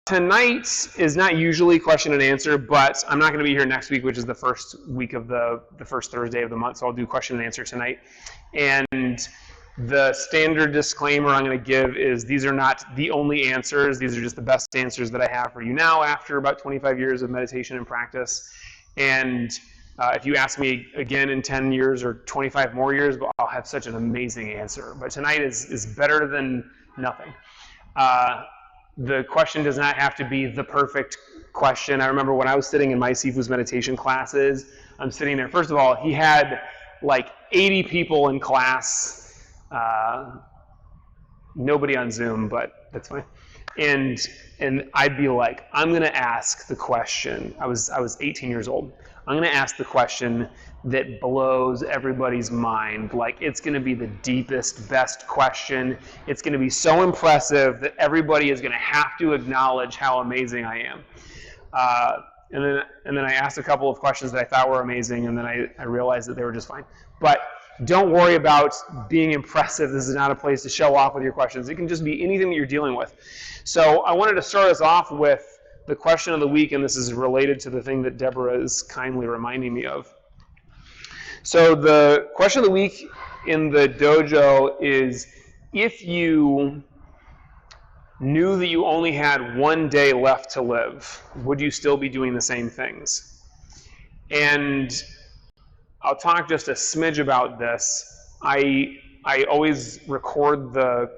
Tonight is not usually question and answer, but I'm not going to be here next week, which is the first week of the first Thursday of the month, so I'll do question and answer tonight. And the standard disclaimer I'm going to give is these are not the only answers. These are just the best answers that I have for you now after about 25 years of meditation and practice. And if you ask me again in 10 years or 25 more years, I'll have such an amazing answer. But tonight is better than nothing. The question does not have to be the perfect question. I remember when I was sitting in my Sifu's meditation classes, I'm sitting there. First of all, he had like 80 people in class. Nobody on Zoom, but that's fine. And I'd be like, I'm going to ask the question. I was 18 years old. I'm going to ask the question that blows everybody's mind. Like, it's going to be the deepest, best question. It's going to be so impressive that everybody is going to have to acknowledge how amazing I am. And then I asked a couple of questions that I thought were amazing, and then I realized that they were just fine. But don't worry about being impressive. This is not a place to show off with your questions. It can just be anything that you're dealing with. So I wanted to start us off with the question of the week, and this is related to the thing that Deborah is kindly reminding me of. So the question of the week in the dojo is, if you knew that you only had one day left to live, would you still be doing the same things? And I'll talk just a smidge about this. I always record the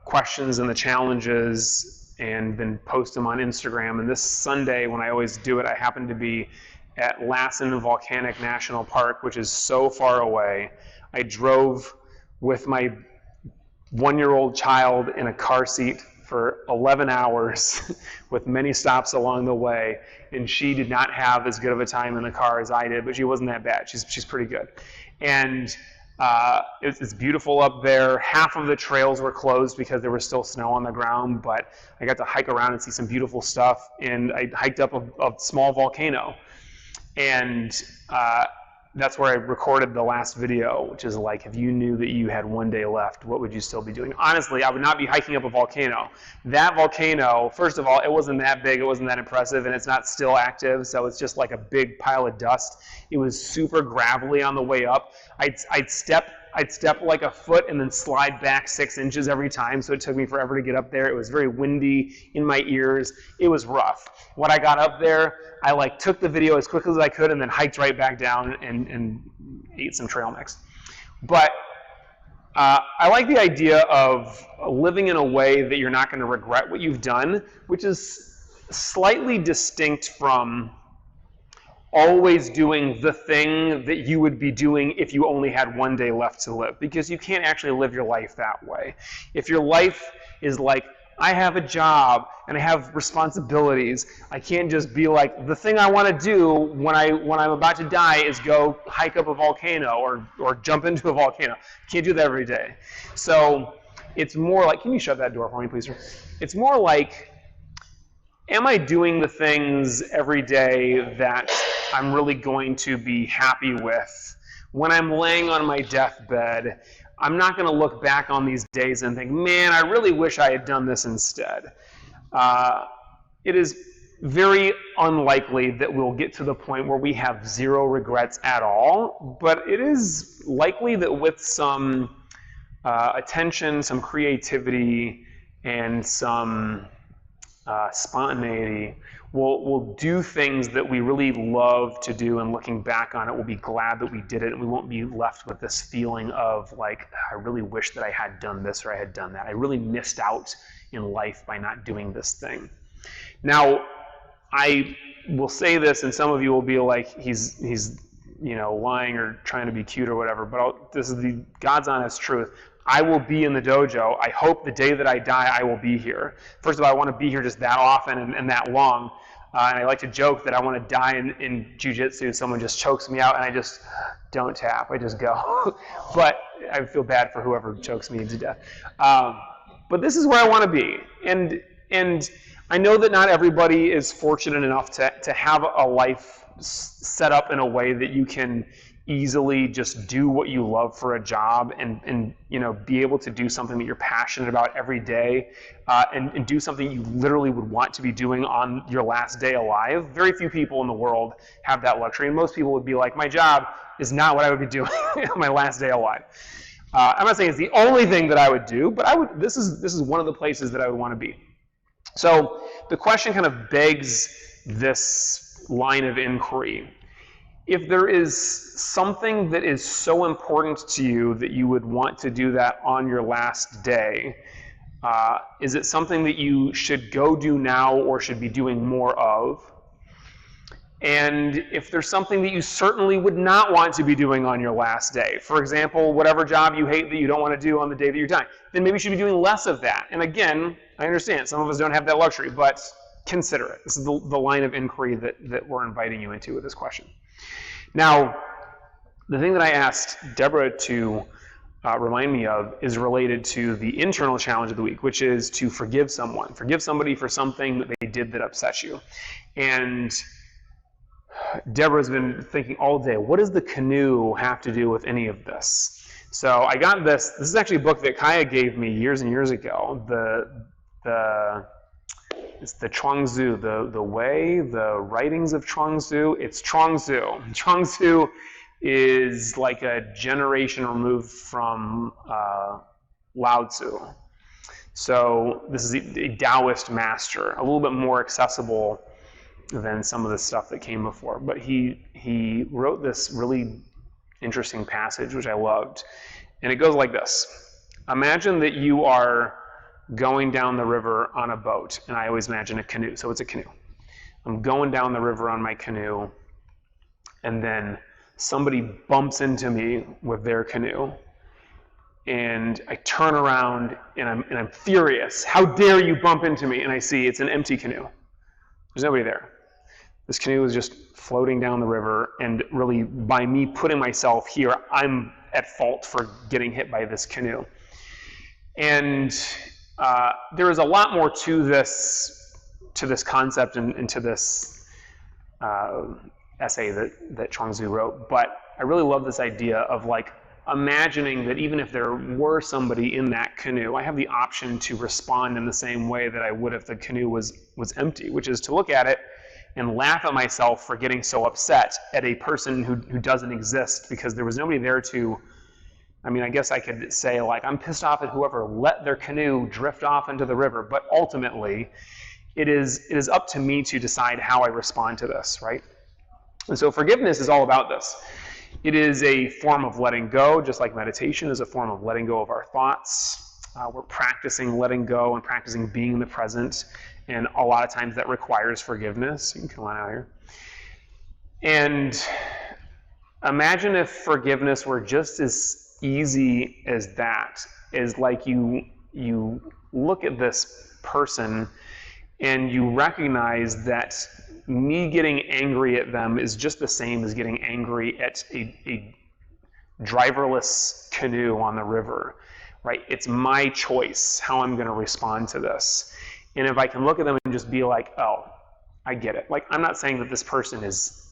questions and the challenges and then post them on Instagram. And this Sunday, when I always do it, I happen to be at Lassen Volcanic National Park, which is so far away. I drove with my one-year-old child in a car seat for 11 hours with many stops along the way, and she did not have as good of a time in the car as I did, but she wasn't that bad. She's pretty good. And it's beautiful up there. Half of the trails were closed because there was still snow on the ground, but I got to hike around and see some beautiful stuff, and I hiked up a small volcano. And that's where I recorded the last video, which is like, if you knew that you had one day left, what would you still be doing? Honestly, I would not be hiking up a volcano. That volcano, first of all, it wasn't that big, it wasn't that impressive, and it's not still active, so it's just like a big pile of dust. It was super gravelly on the way up. I'd step like a foot and then slide back 6 inches every time, so it took me forever to get up there. It was very windy in my ears. It was rough. When I got up there, I took the video as quickly as I could and then hiked right back down and ate some trail mix. But I like the idea of living in a way that you're not going to regret what you've done, which is slightly distinct from always doing the thing that you would be doing if you only had one day left to live, because you can't actually live your life that way. If your life is like, I have a job and I have responsibilities, I can't just be like, the thing I want to do when I'm about to die is go hike up a volcano or jump into a volcano. Can't do that every day. So it's more like, can you shut that door for me, please? It's more like, am I doing the things every day that I'm really going to be happy with? When I'm laying on my deathbed, I'm not going to look back on these days and think, man, I really wish I had done this instead. It is very unlikely that we'll get to the point where we have zero regrets at all, but it is likely that with some attention, some creativity, and some spontaneity, we'll do things that we really love to do, and looking back on it, we'll be glad that we did it, and we won't be left with this feeling of like, I really wish that I had done this or I had done that. I really missed out in life by not doing this thing. Now, I will say this, and some of you will be like, he's lying or trying to be cute or whatever, but this is the God's honest truth. I will be in the dojo. I hope the day that I die, I will be here. First of all, I want to be here just that often and that long. And I like to joke that I want to die in jiu-jitsu. Someone just chokes me out and I just don't tap. I just go. But I feel bad for whoever chokes me to death. But this is where I want to be. And I know that not everybody is fortunate enough to have a life set up in a way that you can easily just do what you love for a job and be able to do something that you're passionate about every day, and do something you literally would want to be doing on your last day alive. Very few people in the world have that luxury, and most people would be like, my job is not what I would be doing on my last day alive. I'm not saying it's the only thing that I would do, but this is one of the places that I would want to be. So the question kind of begs this line of inquiry. If there is something that is so important to you that you would want to do that on your last day, is it something that you should go do now or should be doing more of? And if there's something that you certainly would not want to be doing on your last day, for example, whatever job you hate that you don't want to do on the day that you're dying, then maybe you should be doing less of that. And again, I understand some of us don't have that luxury, but consider it. This is the line of inquiry that we're inviting you into with this question. Now, the thing that I asked Deborah to remind me of is related to the internal challenge of the week, which is to forgive someone. Forgive somebody for something that they did that upset you. And Deborah's been thinking all day, what does the canoe have to do with any of this? So I got this. This is actually a book that Kaya gave me years and years ago. It's the Chuangzi, the Way, the Writings of Chuangzi. It's Chuangzi. Chuangzi is like a generation removed from Lao Tzu. So this is a Taoist master, a little bit more accessible than some of the stuff that came before. But he wrote this really interesting passage, which I loved. And it goes like this. Imagine that you are going down the river on a boat, and I always imagine a canoe, so it's a canoe. I'm going down the river on my canoe, and then somebody bumps into me with their canoe, and I turn around, and I'm furious. How dare you bump into me? And I see it's an empty canoe. There's nobody there. This canoe is just floating down the river, and really, by me putting myself here, I'm at fault for getting hit by this canoe. And there is a lot more to this concept and to this essay that Chuangzi wrote, but I really love this idea of like imagining that even if there were somebody in that canoe, I have the option to respond in the same way that I would if the canoe was empty, which is to look at it and laugh at myself for getting so upset at a person who doesn't exist because there was nobody there to. I mean, I guess I could say, like, I'm pissed off at whoever let their canoe drift off into the river, but ultimately, it is up to me to decide how I respond to this, right? And so forgiveness is all about this. It is a form of letting go, just like meditation is a form of letting go of our thoughts. We're practicing letting go and practicing being in the present, and a lot of times that requires forgiveness. You can come on out here. And imagine if forgiveness were just as easy as that, is like you look at this person and you recognize that me getting angry at them is just the same as getting angry at a driverless canoe on the river, right? It's my choice how I'm going to respond to this. And if I can look at them and just be like, oh, I get it. Like, I'm not saying that this person is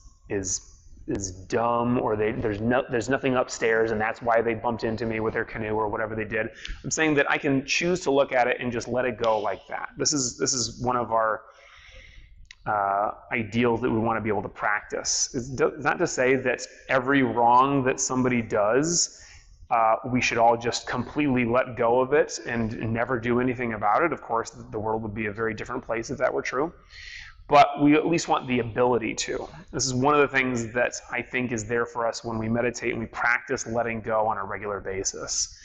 dumb or there's nothing upstairs and that's why they bumped into me with their canoe or whatever they did. I'm saying that I can choose to look at it and just let it go like that. This is one of our ideals that we want to be able to practice. It's not to say that every wrong that somebody does, we should all just completely let go of it and never do anything about it. Of course, the world would be a very different place if that were true. But we at least want the ability to. This is one of the things that I think is there for us when we meditate and we practice letting go on a regular basis,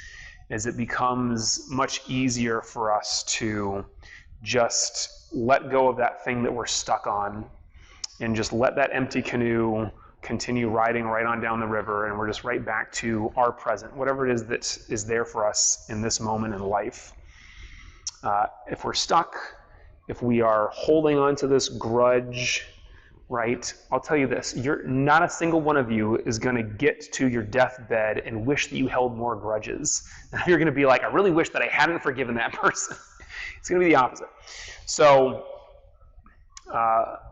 is it becomes much easier for us to just let go of that thing that we're stuck on and just let that empty canoe continue riding right on down the river, and we're just right back to our present, whatever it is that is there for us in this moment in life. If we're stuck, if we are holding on to this grudge, right, I'll tell you this, not a single one of you is going to get to your deathbed and wish that you held more grudges. You're going to be like, I really wish that I hadn't forgiven that person. It's going to be the opposite. So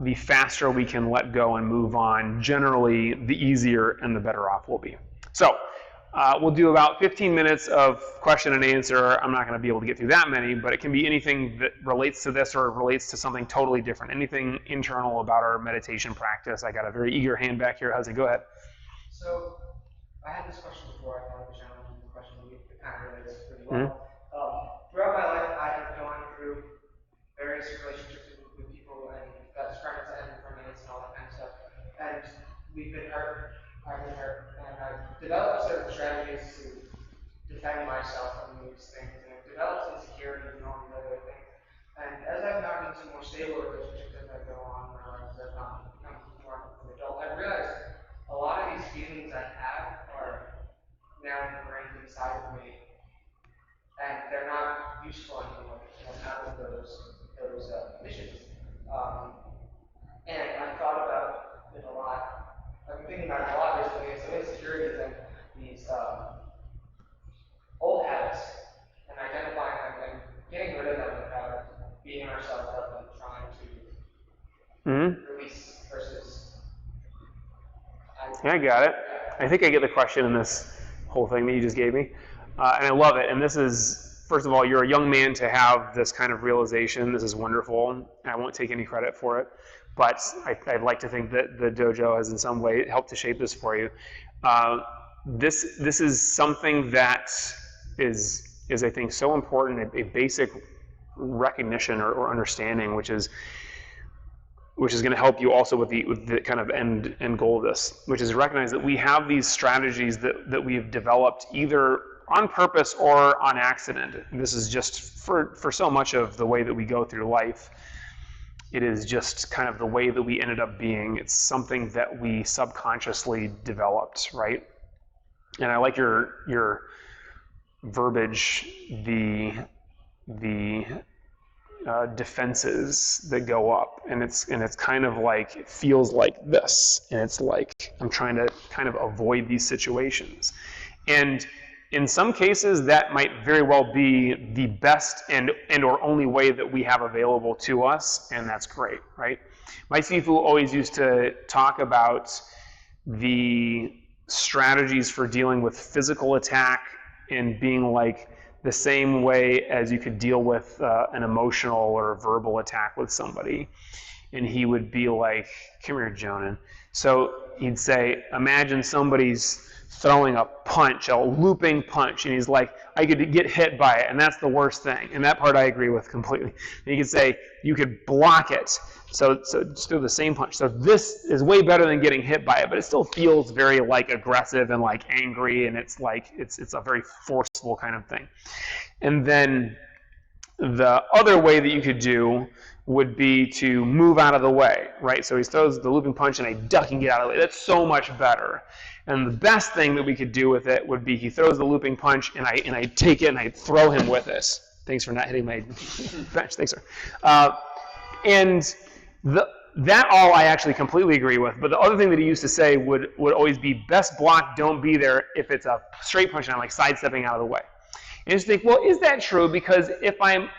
the faster we can let go and move on, generally the easier and the better off we'll be. So we'll do about 15 minutes of question and answer. I'm not going to be able to get through that many, but it can be anything that relates to this or relates to something totally different. Anything internal about our meditation practice. I got a very eager hand back here. How's it? Go ahead. So I had this question before. I thought it was a challenging question. It kind of relates pretty well. Throughout my life, I have gone through various relationships with people, and that's friends and roommates and all that kind of stuff. And we've been hurt. I've been hurt, and I've developed certain strategies to defend myself from these things, and I've developed insecurities and all these other things. And as I've gotten into more stable relationships as I go on, as I've become more of an adult, I've realized a lot of these feelings I have are now ingrained inside of me, and they're not useful anymore. I'm out of those missions. And I've thought about it a lot. I've been thinking about it a lot recently, and some insecurities and these old habits, and identifying them and getting rid of them without beating ourselves up and trying to release versus. Yeah, I got it. I think I get the question in this whole thing that you just gave me. And I love it. And this is, first of all, you're a young man to have this kind of realization. This is wonderful. I won't take any credit for it. But I'd like to think that the dojo has in some way helped to shape this for you. This is something that is I think, so important, a basic recognition or understanding, which is going to help you also with the kind of end goal of this, which is recognize that we have these strategies that we've developed either on purpose or on accident. And this is just for so much of the way that we go through life. It is just kind of the way that we ended up being. It's something that we subconsciously developed, right? And I like your verbiage, the defenses that go up, and it's kind of like, it feels like this, and it's like I'm trying to kind of avoid these situations. And in some cases, that might very well be the best and or only way that we have available to us, and that's great, right? My Sifu always used to talk about the strategies for dealing with physical attack and being like the same way as you could deal with an emotional or verbal attack with somebody. And he would be like, come here, Jonan. So he'd say, imagine somebody's throwing a punch, a looping punch, and he's like, I could get hit by it, and that's the worst thing. And that part I agree with completely. And you could say, you could block it. So just do the same punch. So this is way better than getting hit by it, but it still feels very like aggressive and like angry, and it's like it's a very forceful kind of thing. And then the other way that you could do would be to move out of the way, right? So he throws the looping punch and I duck and get out of the way. That's so much better. And the best thing that we could do with it would be he throws the looping punch and I take it and I throw him with it. Thanks for not hitting my bench. Thanks, sir. And that all I actually completely agree with. But the other thing that he used to say would always be, best block, don't be there if it's a straight punch and I'm like sidestepping out of the way. And you just think, well, is that true? Because if I'm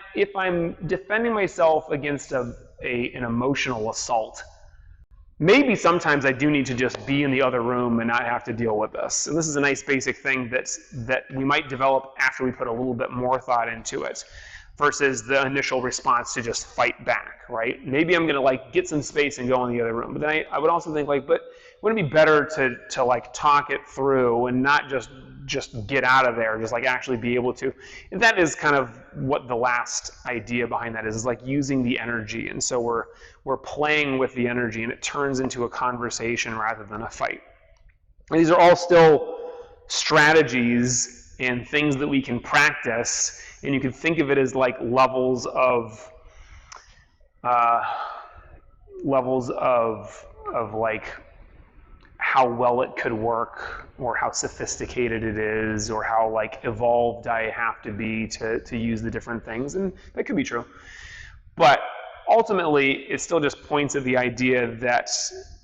defending myself against an emotional assault, maybe sometimes I do need to just be in the other room and not have to deal with this. And this is a nice basic thing that we might develop after we put a little bit more thought into it, versus the initial response to just fight back, right? Maybe I'm gonna like get some space and go in the other room. But then I would also think like, but wouldn't it be better to like talk it through and not just get out of there, just like actually be able to. And that is kind of what the last idea behind that is like using the energy. And so we're playing with the energy and it turns into a conversation rather than a fight. And these are all still strategies and things that we can practice, and you can think of it as like levels of like how well it could work, or how sophisticated it is, or how like evolved I have to be to use the different things, and that could be true. But ultimately, it still just points at the idea that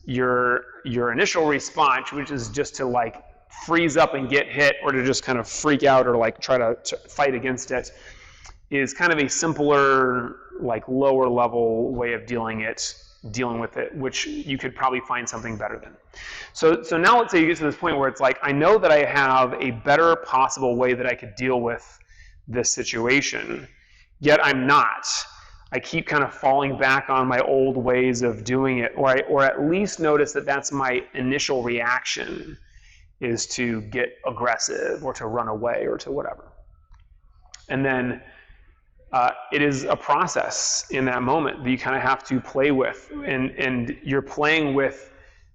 your initial response, which is just to like freeze up and get hit, or to just kind of freak out or like try to fight against it, is kind of a simpler, like lower level way of dealing it dealing with it, which you could probably find something better than. So now let's say you get to this point where it's like, I know that I have a better possible way that I could deal with this situation, yet I'm not. I keep kind of falling back on my old ways of doing it, or at least notice that that's my initial reaction, is to get aggressive or to run away or to whatever. And then it is a process in that moment that you kind of have to play with, and you're playing with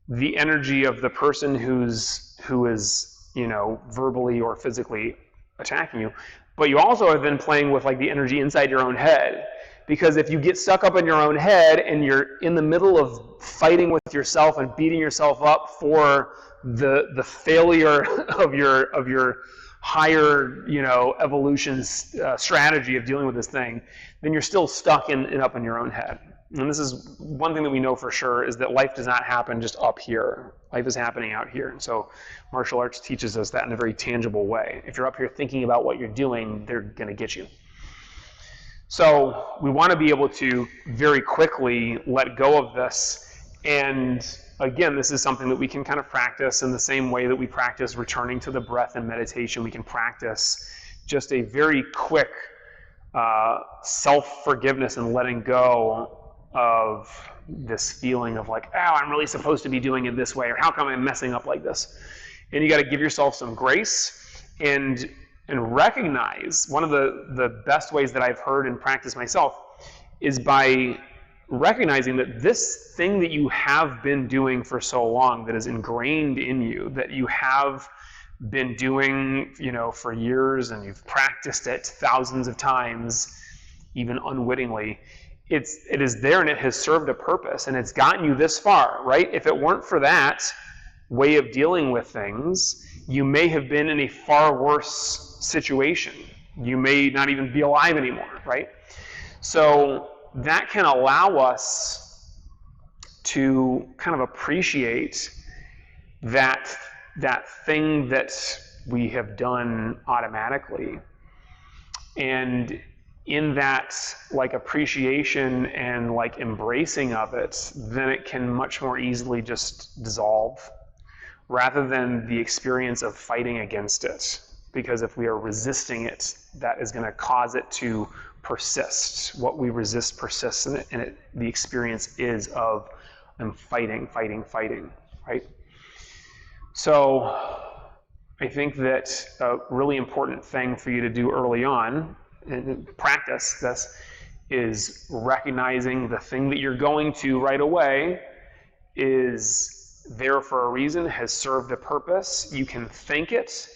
the energy of the person who is, you know, verbally or physically attacking you, but you also are then playing with like the energy inside your own head. Because if you get stuck up in your own head and you're in the middle of fighting with yourself and beating yourself up for the failure of your higher, you know, evolution strategy of dealing with this thing, then you're still stuck in up in your own head. And this is one thing that we know for sure, is that life does not happen just up here. Life is happening out here. And so martial arts teaches us that in a very tangible way. If you're up here thinking about what you're doing, they're going to get you. So we want to be able to very quickly let go of this. And again, this is something that we can kind of practice in the same way that we practice returning to the breath in meditation. We can practice just a very quick self-forgiveness and letting go of this feeling of like, oh, I'm really supposed to be doing it this way, or how come I'm messing up like this? And you got to give yourself some grace and recognize. One of the best ways that I've heard and practiced myself is by recognizing that this thing that you have been doing for so long, that is ingrained in you, that you have been doing, you know, for years, and you've practiced it thousands of times, even unwittingly, it is there and it has served a purpose and it's gotten you this far, right? If it weren't for that way of dealing with things, you may have been in a far worse situation. You may not even be alive anymore, right? So that can allow us to kind of appreciate that thing that we have done automatically. And in that like appreciation and like embracing of it, then it can much more easily just dissolve, rather than the experience of fighting against it. Because if we are resisting it, that is going to cause it to persist. What we resist persists, and the experience is of I'm fighting, right? So I think that a really important thing for you to do early on, and practice this, is recognizing the thing that you're going to right away is there for a reason, has served a purpose. You can thank it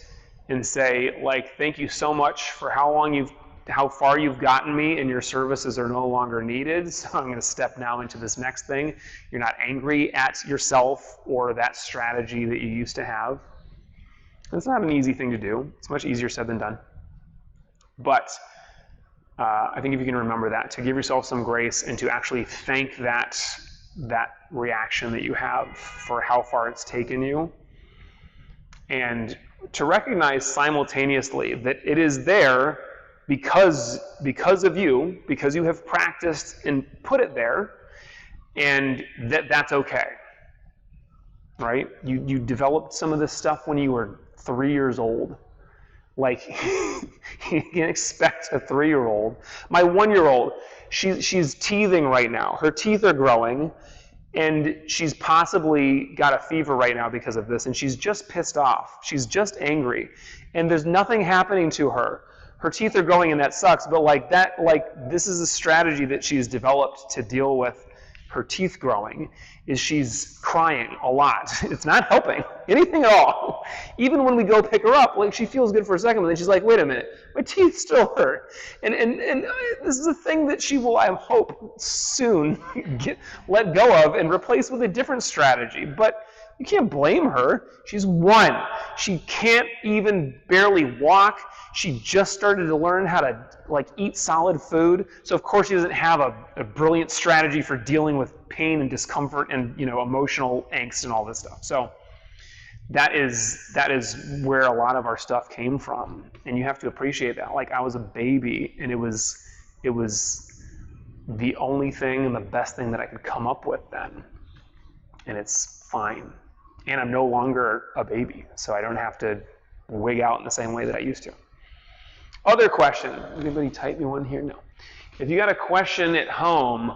and say, like, thank you so much for how far you've gotten me, and your services are no longer needed, so I'm going to step now into this next thing. You're not angry at yourself or that strategy that you used to have. It's not an easy thing to do. It's much easier said than done. But I think if you can remember that, to give yourself some grace and to actually thank that reaction that you have for how far it's taken you, and to recognize simultaneously that it is there because of you, because you have practiced and put it there, and that's okay, right? You developed some of this stuff when you were 3 years old. Like, you can expect a 3-year-old. My 1-year-old, she's teething right now. Her teeth are growing, and she's possibly got a fever right now because of this, and she's just pissed off. She's just angry, and there's nothing happening to her. Her teeth are growing, and that sucks, but this is a strategy that she's developed to deal with her teeth growing, is she's crying a lot. It's not helping anything at all. Even when we go pick her up, like, she feels good for a second, but then she's like, wait a minute, my teeth still hurt. And this is a thing that she will, I hope, soon let go of and replace with a different strategy. But you can't blame her. She's 1. She can't even barely walk. She just started to learn how to eat solid food. So of course she doesn't have a brilliant strategy for dealing with pain and discomfort and emotional angst and all this stuff. So that is where a lot of our stuff came from. And you have to appreciate that. Like, I was a baby, and it was the only thing and the best thing that I could come up with then. And it's fine. And I'm no longer a baby, so I don't have to wig out in the same way that I used to. Other question. Anybody type me one here? No. If you got a question at home,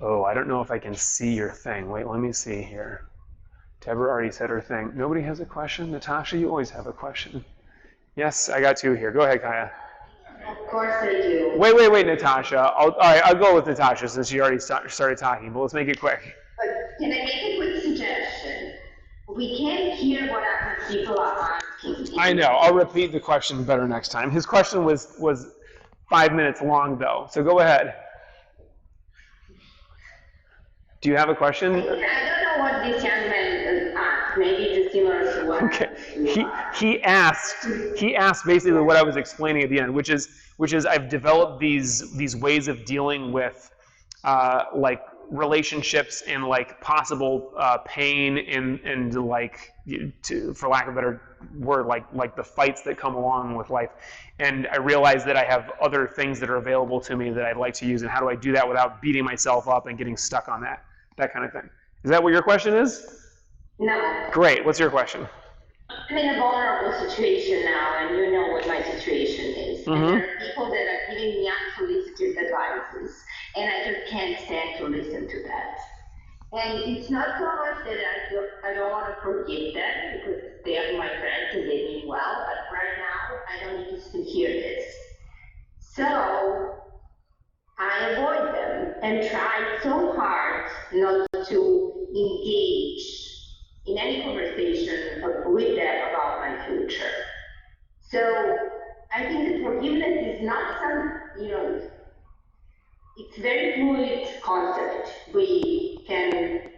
oh, I don't know if I can see your thing. Wait, let me see here. Deborah already said her thing. Nobody has a question? Natasha, you always have a question. Yes, I got two here. Go ahead, Kaya. Of course I do. Wait, Natasha. All right, I'll go with Natasha since she already started talking, but let's make it quick. But can I make a quick suggestion? We can't hear what other people are asking. I know. I'll repeat the question better next time. His question was 5 minutes long, though, so go ahead. Do you have a question? I don't know what this young man asked. Maybe it's similar to what. Okay. He asked basically what I was explaining at the end, which is I've developed these ways of dealing with like relationships and like possible pain and like for lack of a better word, like the fights that come along with life. And I realize that I have other things that are available to me that I'd like to use, and how do I do that without beating myself up and getting stuck on that kind of thing. Is that what your question is? No. Great. What's your question? I'm in a vulnerable situation now, and you know what my situation is. And there are people that are giving me unsolicited advices, and I just can't stand to listen to that. And it's not so much that I don't want to forgive them, because they are my friends and they mean well, but right now I don't need to hear this. So I avoid them and try so hard not to engage in any conversation with them about my future. So I think that forgiveness is not some, it's very fluid concept. We can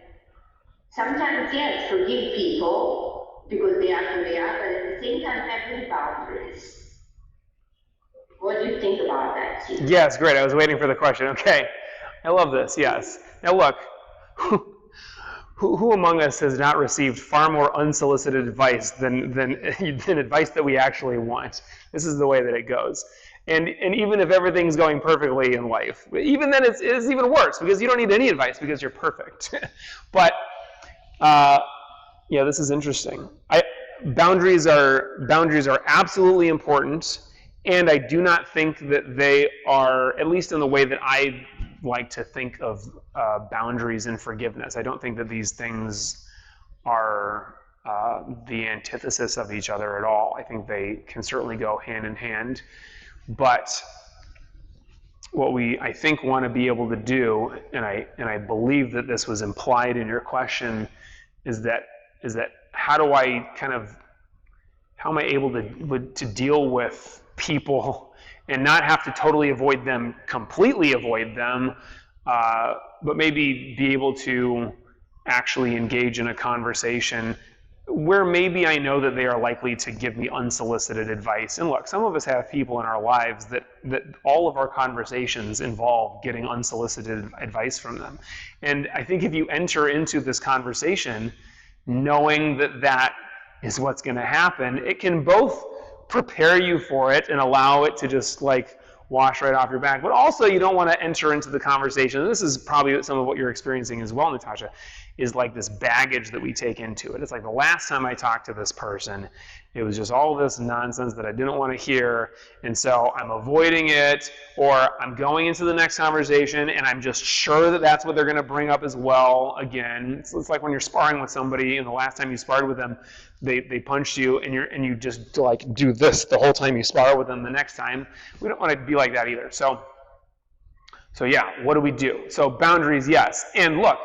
sometimes, yes, forgive people because they are who they are, but at the same time have these boundaries. What do you think about that, Steve? Yes, great. I was waiting for the question. Okay. I love this. Yes. Now look, who among us has not received far more unsolicited advice than advice that we actually want? This is the way that it goes. And even if everything's going perfectly in life, even then it's even worse because you don't need any advice because you're perfect. But yeah, this is interesting. Boundaries are absolutely important. And I do not think that they are, at least in the way that I like to think of boundaries and forgiveness, I don't think that these things are the antithesis of each other at all. I think they can certainly go hand in hand. But what we, I think, want to be able to do, and I believe that this was implied in your question, is that how am I able to deal with people and not have to totally completely avoid them, but maybe be able to actually engage in a conversation where maybe I know that they are likely to give me unsolicited advice. And look, some of us have people in our lives that all of our conversations involve getting unsolicited advice from them. And I think if you enter into this conversation knowing that is what's going to happen, it can both prepare you for it and allow it to just like wash right off your back. But also you don't want to enter into the conversation. And this is probably some of what you're experiencing as well, Natasha, is like this baggage that we take into it. It's like the last time I talked to this person, it was just all this nonsense that I didn't want to hear. And so I'm avoiding it, or I'm going into the next conversation and I'm just sure that that's what they're going to bring up as well again. It's like when you're sparring with somebody and the last time you sparred with them, they punched you and you just like do this the whole time you spar with them the next time. We don't want to be like that either. So yeah, what do we do? So boundaries, yes. And look,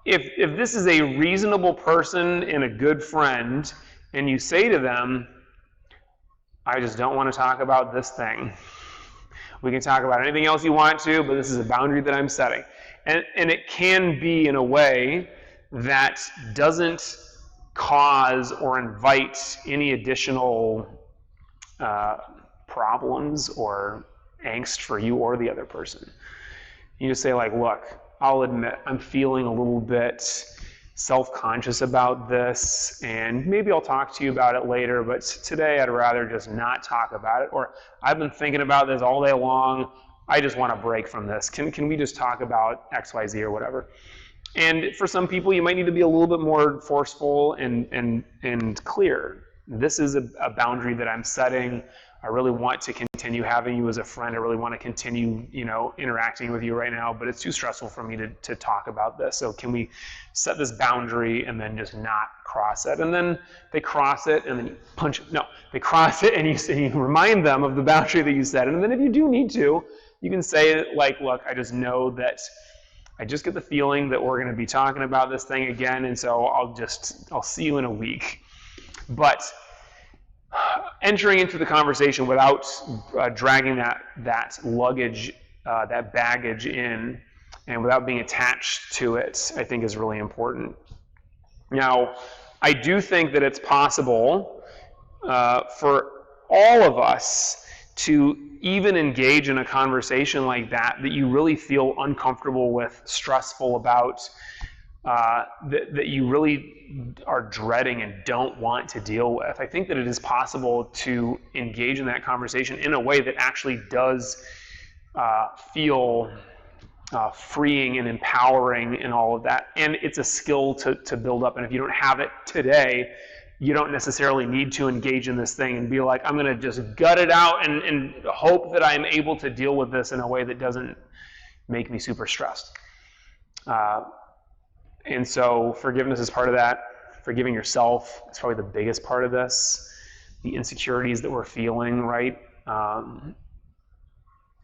if this is a reasonable person and a good friend, and you say to them, I just don't want to talk about this thing. We can talk about anything else you want to, but this is a boundary that I'm setting. And it can be in a way that doesn't cause or invite any additional problems or angst for you or the other person. You just say like, look, I'll admit I'm feeling a little bit self-conscious about this, and maybe I'll talk to you about it later, but today I'd rather just not talk about it. Or I've been thinking about this all day long. I just want to break from this. Can we just talk about XYZ or whatever? And for some people, you might need to be a little bit more forceful and clear. This is a boundary that I'm setting. I really want to continue having you as a friend. I really want to continue, interacting with you right now, but it's too stressful for me to talk about this. So can we set this boundary and then just not cross it? And then they cross it and then you punch it. No, they cross it and you remind them of the boundary that you set. And then if you do need to, you can say like, look, I just know that I just get the feeling that we're going to be talking about this thing again, and so I'll see you in a week. But entering into the conversation without dragging that luggage, that baggage in, and without being attached to it, I think is really important. Now, I do think that it's possible for all of us to even engage in a conversation like that you really feel uncomfortable with, stressful about, that you really are dreading and don't want to deal with. I think that it is possible to engage in that conversation in a way that actually does feel freeing and empowering and all of that. And it's a skill to build up. And if you don't have it today, you don't necessarily need to engage in this thing and be like, I'm going to just gut it out and hope that I'm able to deal with this in a way that doesn't make me super stressed. And so forgiveness is part of that. Forgiving yourself is probably the biggest part of this. The insecurities that we're feeling, right?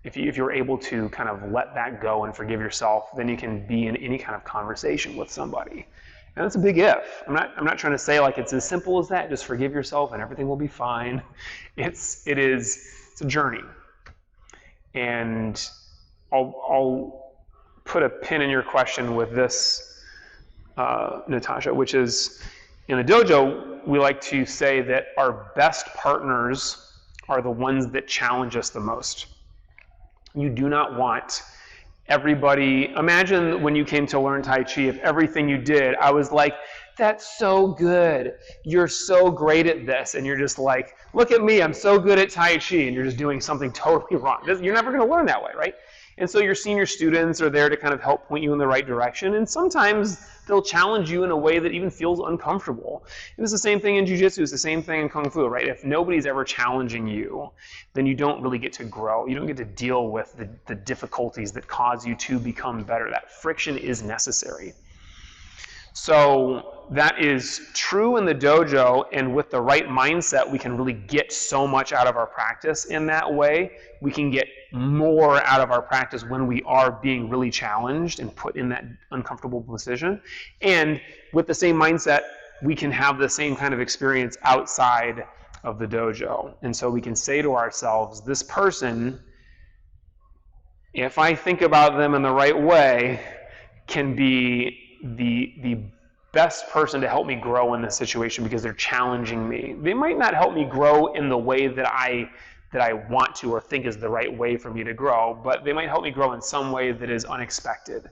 If you're able to kind of let that go and forgive yourself, then you can be in any kind of conversation with somebody. And that's a big if. I'm not trying to say like it's as simple as that. Just forgive yourself and everything will be fine. It's a journey. And I'll put a pin in your question with this, Natasha, which is in the dojo, we like to say that our best partners are the ones that challenge us the most. You do not want everybody, imagine when you came to learn Tai Chi, if everything you did, I was like, that's so good. You're so great at this. And you're just like, look at me, I'm so good at Tai Chi. And you're just doing something totally wrong. You're never going to learn that way, right? And so your senior students are there to kind of help point you in the right direction. And sometimes they'll challenge you in a way that even feels uncomfortable. And it's the same thing in Jiu-Jitsu. It's the same thing in Kung Fu, right? If nobody's ever challenging you, then you don't really get to grow. You don't get to deal with the difficulties that cause you to become better. That friction is necessary. So that is true in the dojo, and with the right mindset, we can really get so much out of our practice in that way. We can get more out of our practice when we are being really challenged and put in that uncomfortable position. And with the same mindset, we can have the same kind of experience outside of the dojo. And so we can say to ourselves, this person, if I think about them in the right way, can be the best person to help me grow in this situation because they're challenging me. They might not help me grow in the way that I want to or think is the right way for me to grow, but they might help me grow in some way that is unexpected.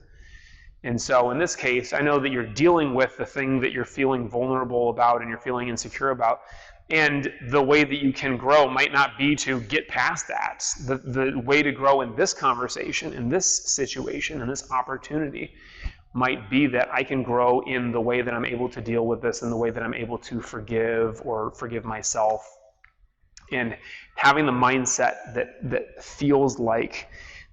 And so in this case, I know that you're dealing with the thing that you're feeling vulnerable about and you're feeling insecure about. And the way that you can grow might not be to get past that. The way to grow in this conversation, in this situation, in this opportunity, might be that I can grow in the way that I'm able to deal with this, in the way that I'm able to forgive or forgive myself. And having the mindset that feels like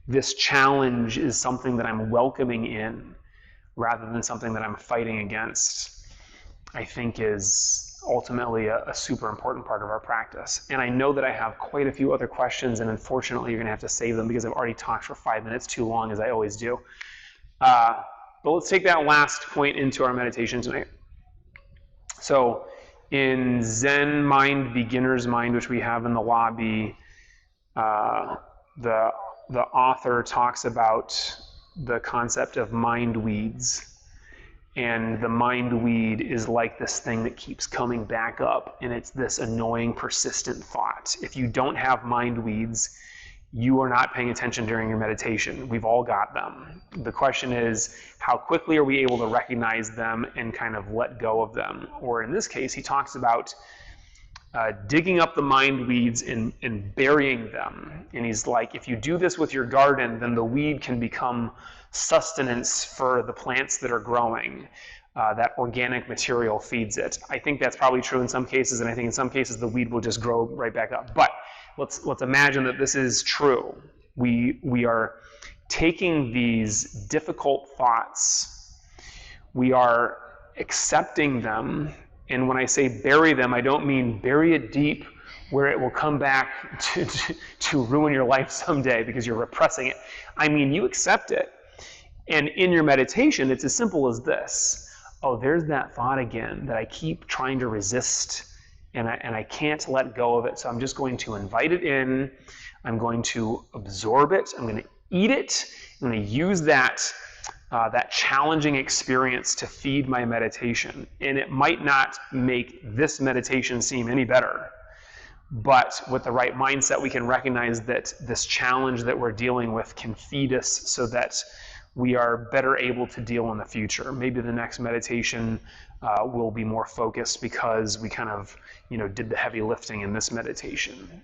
this challenge is something that I'm welcoming in rather than something that I'm fighting against, I think is ultimately a super important part of our practice. And I know that I have quite a few other questions, and unfortunately you're going to have to save them because I've already talked for 5 minutes too long, as I always do. But let's take that last point into our meditation tonight. So in Zen Mind, Beginner's Mind, which we have in the lobby, the author talks about the concept of mind weeds. And the mind weed is like this thing that keeps coming back up, and it's this annoying, persistent thought. If you don't have mind weeds, you are not paying attention during your meditation. We've all got them. The question is, how quickly are we able to recognize them and kind of let go of them? Or in this case, he talks about digging up the mind weeds and burying them. And he's like, if you do this with your garden, then the weed can become sustenance for the plants that are growing. That organic material feeds it. I think that's probably true in some cases, and I think in some cases the weed will just grow right back up. But let's imagine that this is true. We are taking these difficult thoughts, we are accepting them, and when I say bury them, I don't mean bury it deep where it will come back to ruin your life someday because you're repressing it. I mean, you accept it. And in your meditation, it's as simple as this. Oh, there's that thought again that I keep trying to resist, and I can't let go of it. So I'm just going to invite it in. I'm going to absorb it. I'm going to eat it. I'm going to use that challenging experience to feed my meditation. And it might not make this meditation seem any better, but with the right mindset, we can recognize that this challenge that we're dealing with can feed us so that we are better able to deal in the future. Maybe the next meditation will be more focused because we kind of, did the heavy lifting in this meditation.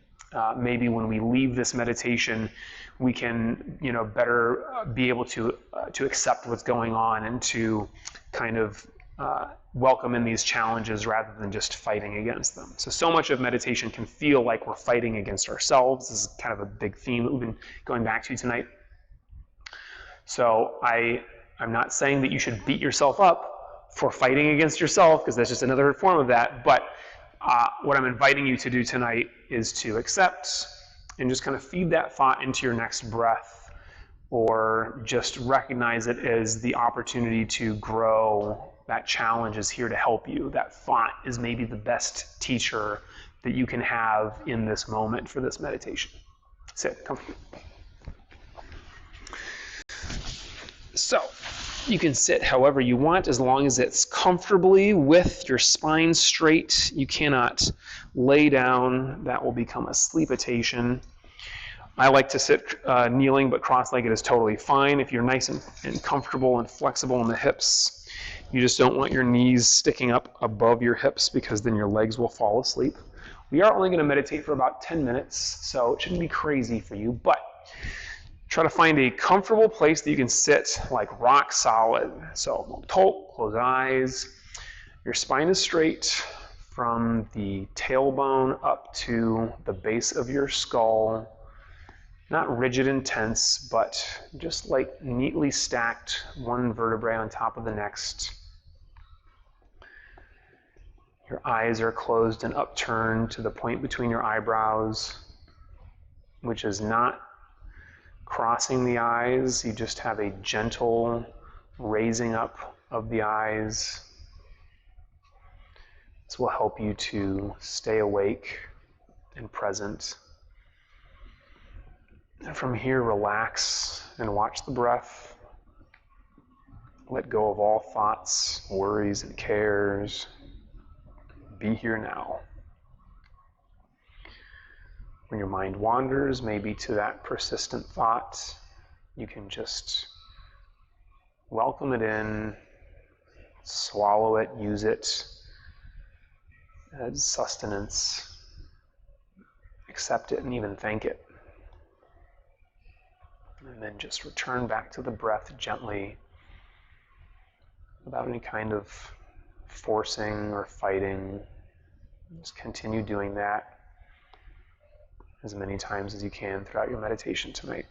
Maybe when we leave this meditation, we can, better be able to accept what's going on and to kind of welcome in these challenges rather than just fighting against them. So much of meditation can feel like we're fighting against ourselves. This is kind of a big theme that we've been going back to tonight. So I'm not saying that you should beat yourself up for fighting against yourself, because that's just another form of that. But what I'm inviting you to do tonight is to accept and just kind of feed that thought into your next breath, or just recognize it as the opportunity to grow. That challenge is here to help you. That thought is maybe the best teacher that you can have in this moment for this meditation. Sit comfortably. So, you can sit however you want as long as it's comfortably with your spine straight. You cannot lay down. That will become a sleepitation. I like to sit kneeling, but cross-legged is totally fine. If you're nice and comfortable and flexible in the hips, you just don't want your knees sticking up above your hips because then your legs will fall asleep. We are only going to meditate for about 10 minutes, so it shouldn't be crazy for you, but try to find a comfortable place that you can sit like rock solid. So close eyes. Your spine is straight from the tailbone up to the base of your skull. Not rigid and tense, but just like neatly stacked, one vertebrae on top of the next. Your eyes are closed and upturned to the point between your eyebrows, which is not crossing the eyes. You just have a gentle raising up of the eyes. This will help you to stay awake and present. And from here, relax and watch the breath. Let go of all thoughts, worries, and cares. Be here now. When your mind wanders, maybe to that persistent thought, you can just welcome it in, swallow it, use it as sustenance, accept it, and even thank it. And then just return back to the breath gently, without any kind of forcing or fighting. Just continue doing that as many times as you can throughout your meditation tonight.